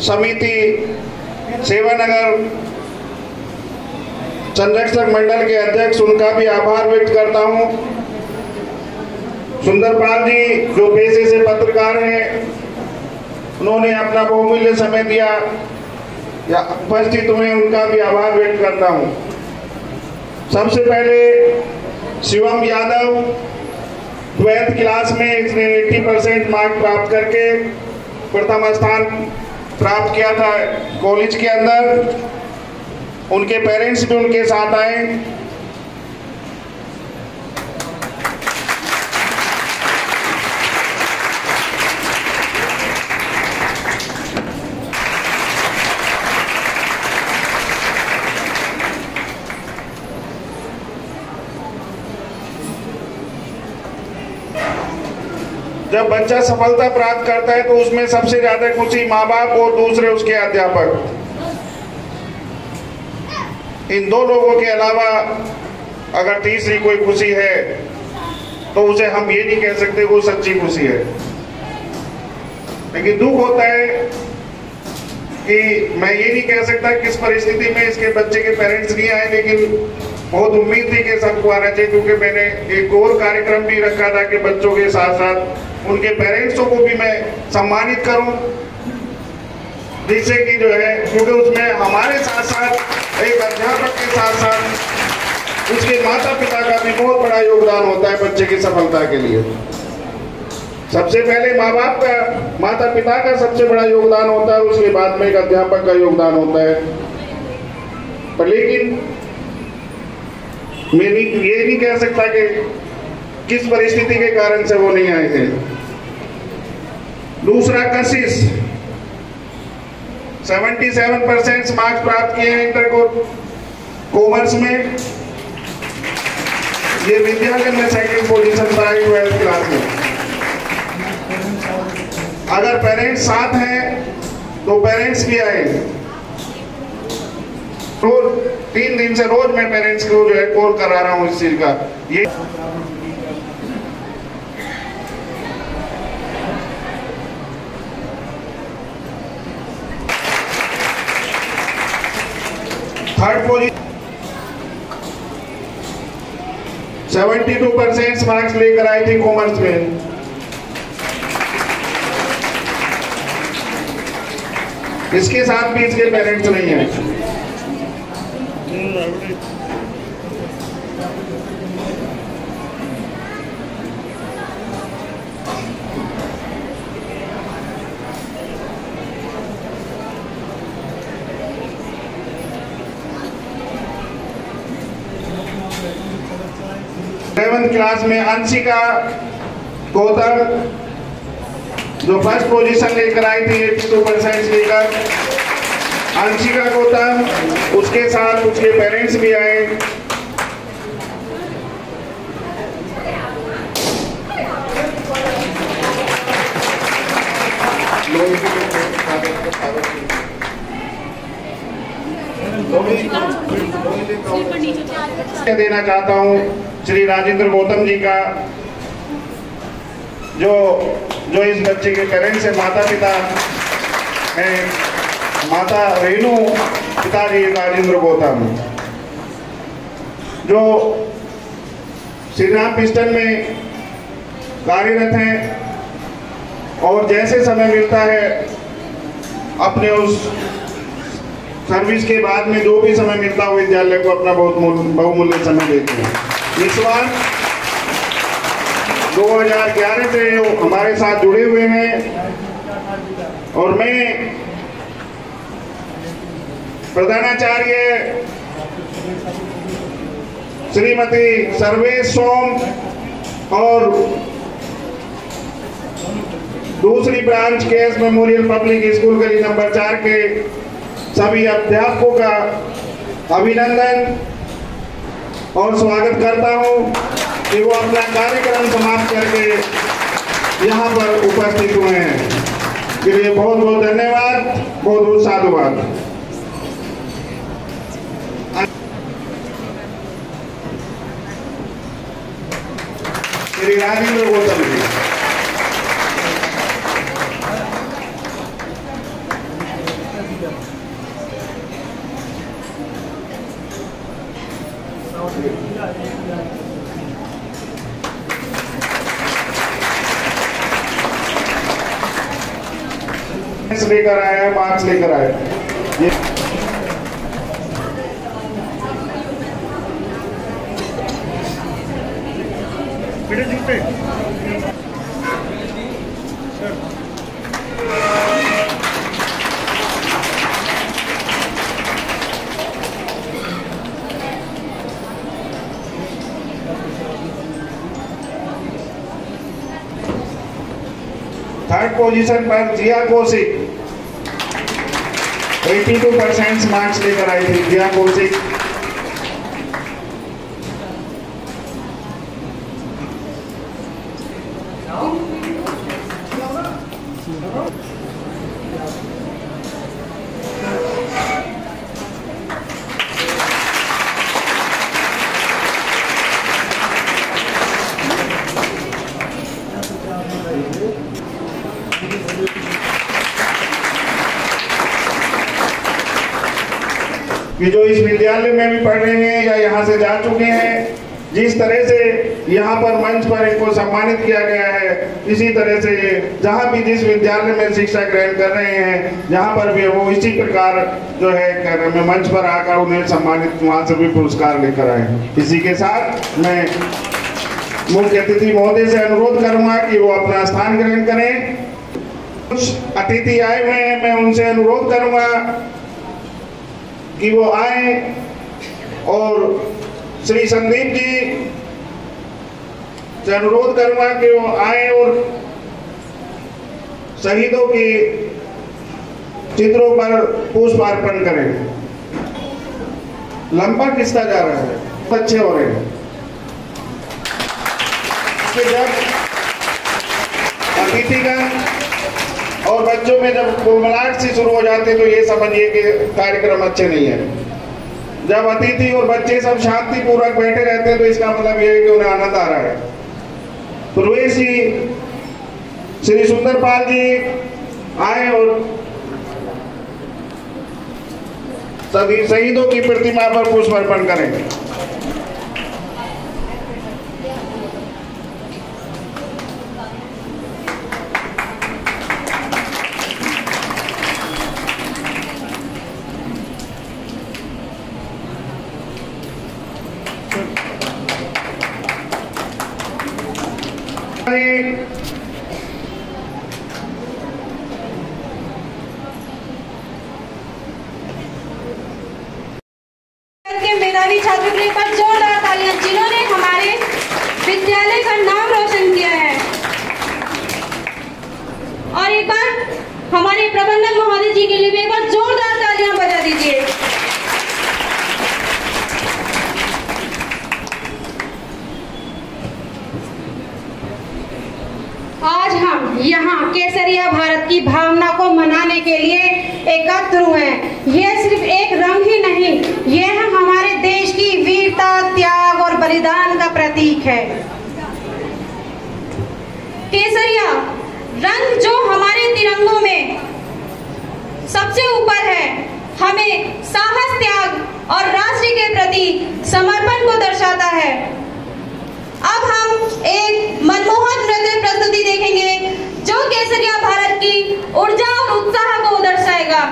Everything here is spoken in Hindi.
समिति सेवानगर संरक्षक मंडल के अध्यक्ष, उनका भी आभार व्यक्त करता हूं। सुंदरपाल जी जो पेशे से पत्रकार हैं, उन्होंने अपना बहुमूल्य समय दिया, या उपस्थित हुए, उनका भी आभार व्यक्त करता हूं। सबसे पहले शिवम यादव 12th क्लास में इसने 80% मार्क प्राप्त करके प्रथम स्थान प्राप्त किया था कॉलेज के अंदर। उनके पेरेंट्स भी उनके साथ आए। जब बच्चा सफलता प्राप्त करता है तो उसमें सबसे ज्यादा खुशी माँ बाप और दूसरे उसके अध्यापक, इन दो लोगों के अलावा अगर तीसरी कोई खुशी है तो उसे हम ये नहीं कह सकते वो सच्ची खुशी है। लेकिन दुख होता है कि मैं ये नहीं कह सकता किस परिस्थिति में इसके बच्चे के पेरेंट्स नहीं आए, लेकिन बहुत उम्मीद थी कि सबको आना चाहिए, क्योंकि मैंने एक और कार्यक्रम भी रखा था कि बच्चों के साथ साथ उनके पेरेंट्सों को भी मैं सम्मानित करूं, जिससे कि जो है, क्योंकि उसमें हमारे साथ साथ एक अध्यापक के साथ साथ उसके माता पिता का भी बहुत बड़ा योगदान होता है बच्चे की सफलता के लिए। सबसे पहले माँ बाप का, माता पिता का सबसे बड़ा योगदान होता है, उसके बाद में एक अध्यापक का योगदान होता है। पर लेकिन मैं ये नहीं कह सकता कि किस परिस्थिति के कारण से वो नहीं आए थे। दूसरा, कशिश 77% मार्क्स प्राप्त किए हैं इंटर कॉमर्स में। ये विद्यालय में सेकंड पोजीशन पर आई 12th क्लास में। अगर पेरेंट्स साथ हैं तो पेरेंट्स भी आए। रोज 3 दिन से रोज मैं पेरेंट्स को जो है कॉल करा रहा हूँ इस चीज का। ये थर्ड पोजीशन 72% मार्क्स लेकर आई थी कॉमर्स में। इसके साथ भी इसके पेरेंट्स नहीं है। क्लास में अंशिका गौतम जो फर्स्ट पोजीशन लेकर आई थी 82% लेकर, अंशिका गौतम, उसके साथ उसके पेरेंट्स भी आए। देना चाहता हूं श्री राजेंद्र गौतम जी का, जो इस बच्चे के पेरेंट्स है, माता पिता हैं, माता रेणु, पिताजी राजेंद्र गौतम, जो श्री राम पिस्टन में कार्यरत हैं और जैसे समय मिलता है अपने उस सर्विस के बाद में जो भी समय मिलता है विद्यालय को अपना बहुत बहुमूल्य समय देते हैं। इस बार 2011 से हमारे साथ जुड़े हुए हैं और मैं प्रधानाचार्य श्रीमती सर्वेश सोम और दूसरी branch KS memorial public school गली नंबर 4 के सभी अध्यापकों का अभिनंदन और स्वागत करता हूं कि वो अपना कार्यक्रम समाप्त करके यहाँ पर उपस्थित हुए हैं। इसके लिए बहुत बहुत धन्यवाद, बहुत बहुत साधुवाद। श्री राजेंद्र गौतम जी। लेकर आया है, मार्क्स लेकर आया ये जूते थर्ड पोजीशन पर जिया कौशिक 82% मार्क्स लेकर आई थी जिया कौशिक। कि जो इस विद्यालय में भी पढ़ रहे हैं या यहाँ से जा चुके हैं, जिस तरह से यहाँ पर मंच पर इनको सम्मानित किया गया है, इसी तरह से ये जहाँ भी जिस विद्यालय में शिक्षा ग्रहण कर रहे हैं, जहाँ पर भी वो इसी प्रकार जो है मंच पर आकर उन्हें सम्मानित वहाँ से भी पुरस्कार लेकर आए। इसी के साथ मैं मुख्य अतिथि महोदय से अनुरोध करूँगा कि वो अपना स्थान ग्रहण करें। कुछ अतिथि आए हुए हैं, मैं उनसे अनुरोध करूँगा कि वो आए और श्री संदीप जी से अनुरोध करूंगा कि वो आए और शहीदों के चित्रों पर पुष्प अर्पण करें। लंबा किस्ता जा रहा है, अच्छे हो रहे हैं। जब अतिथिगण और बच्चों में जब कोमलाहट से शुरू हो जाते तो ये समझिए कि कार्यक्रम अच्छे नहीं है। जब अतिथि और बच्चे सब शांति पूर्वक बैठे रहते हैं तो इसका मतलब ये है कि उन्हें आनंद आ रहा है। प्रवेश जी, श्री सुंदरपाल जी आए और सभी शहीदों की प्रतिमा पर पुष्प अर्पण करेंगे। मेधावी छात्रों के पर जोरदार तालियां, जिन्होंने हमारे विद्यालय का नाम रोशन किया है। और एक बार हमारे प्रबंधक महोदय जी के लिए भी एक बार जोरदार तालियां बजा दीजिए। आज हम यहाँ केसरिया भारत की भावना को मनाने के लिए एकत्र हुए हैं। यह सिर्फ एक रंग ही नहीं, यह हमारे देश की वीरता, त्याग और बलिदान का प्रतीक है। केसरिया रंग जो हमारे तिरंगों में सबसे ऊपर है, हमें साहस, त्याग और राष्ट्र के प्रति समर्पण को दर्शाता है। अब हम एक मनमोहक नृत्य प्रस्तुति देखेंगे जो केसरिया भारत की ऊर्जा और उत्साह को दर्शाएगा।